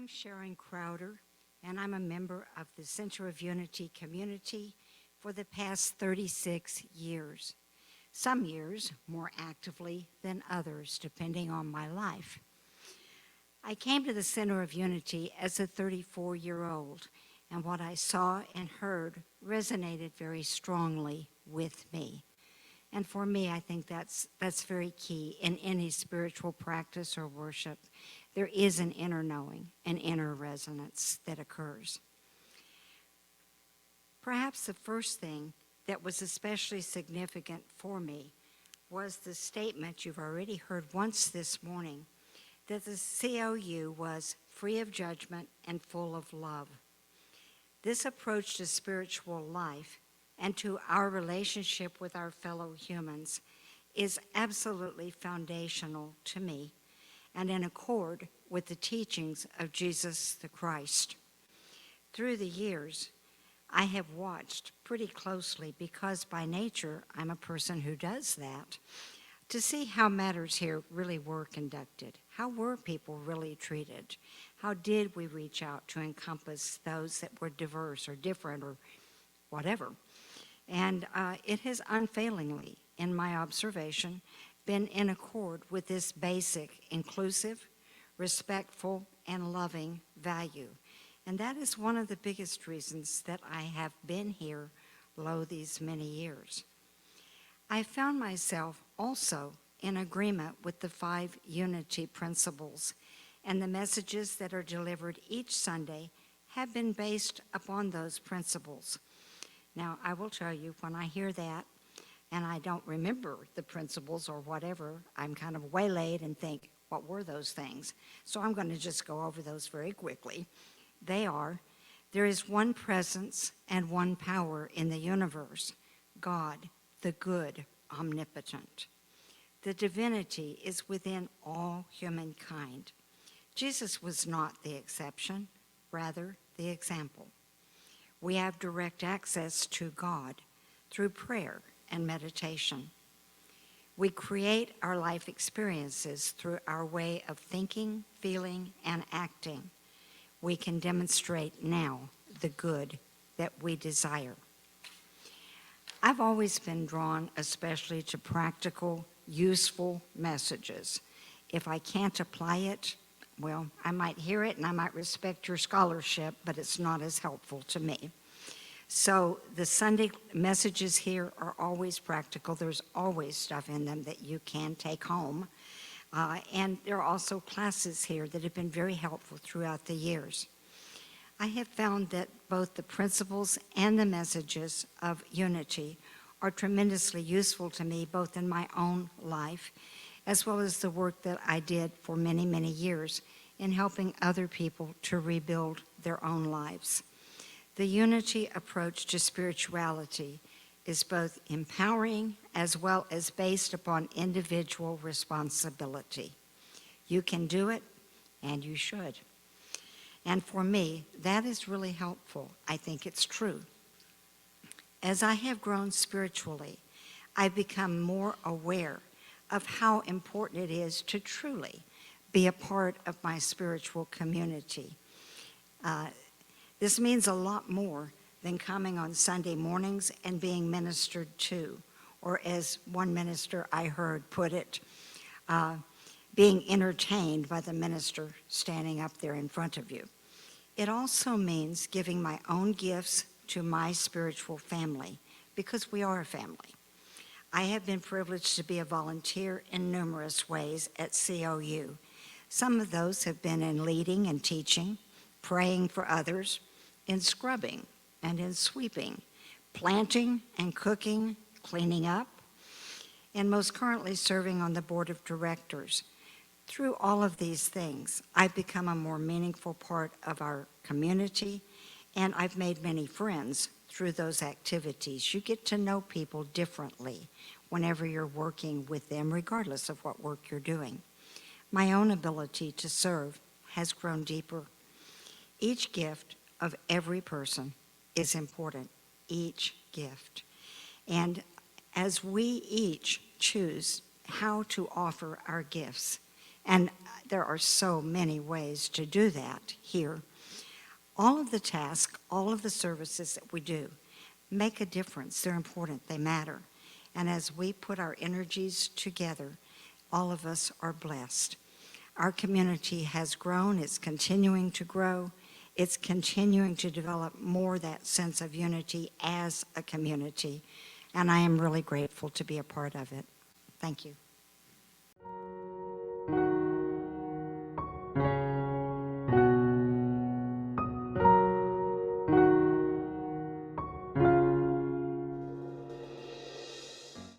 I'm Sharon Crowder, and I'm a member of the Center of Unity community for the past 36 years. Some years more actively than others, depending on my life. I came to the Center of Unity as a 34-year-old, and what I saw and heard resonated very strongly with me. And for me, I think that's very key in any spiritual practice or worship. There is an inner knowing, an inner resonance that occurs. Perhaps the first thing that was especially significant for me was the statement you've already heard once this morning, that the COU was free of judgment and full of love. This approach to spiritual life and to our relationship with our fellow humans is absolutely foundational to me and in accord with the teachings of Jesus the Christ. Through the years, I have watched pretty closely, because by nature I'm a person who does that, to see how matters here really were conducted. How were people really treated? How did we reach out to encompass those that were diverse or different or whatever? And it has unfailingly, in my observation, been in accord with this basic, inclusive, respectful, and loving value. And that is one of the biggest reasons that I have been here, lo, these many years. I found myself also in agreement with the 5 unity principles, and the messages that are delivered each Sunday have been based upon those principles. Now, I will tell you, when I hear that, and I don't remember the principles or whatever, I'm kind of waylaid and think, what were those things? So I'm going to just go over those very quickly. They are, there is one presence and one power in the universe, God, the good, omnipotent. The divinity is within all humankind. Jesus was not the exception, rather the example. We have direct access to God through prayer and meditation. We create our life experiences through our way of thinking, feeling, and acting. We can demonstrate now the good that we desire. I've always been drawn especially to practical, useful messages. If I can't apply it, well, I might hear it and I might respect your scholarship, but it's not as helpful to me. So the Sunday messages here are always practical. There's always stuff in them that you can take home. And there are also classes here that have been very helpful throughout the years. I have found that both the principles and the messages of unity are tremendously useful to me, both in my own life, as well as the work that I did for many, many years in helping other people to rebuild their own lives. The unity approach to spirituality is both empowering as well as based upon individual responsibility. You can do it, and you should. And for me, that is really helpful. I think it's true. As I have grown spiritually, I've become more aware of how important it is to truly be a part of my spiritual community. This means a lot more than coming on Sunday mornings and being ministered to, or as one minister I heard put it, being entertained by the minister standing up there in front of you. It also means giving my own gifts to my spiritual family, because we are a family. I have been privileged to be a volunteer in numerous ways at COU. Some of those have been in leading and teaching, praying for others, in scrubbing and in sweeping, planting and cooking, cleaning up, and most currently serving on the board of directors. Through all of these things, I've become a more meaningful part of our community, and I've made many friends through those activities. You get to know people differently whenever you're working with them, regardless of what work you're doing. My own ability to serve has grown deeper. Each gift of every person is important, each gift. And as we each choose how to offer our gifts And there are so many ways to do that here. All of the tasks, all of the services that we do make a difference. They're important, they matter. And as we put our energies together, all of us are blessed. Our community has grown, it's continuing to grow, it's continuing to develop more that sense of unity as a community, and I am really grateful to be a part of it. Thank you.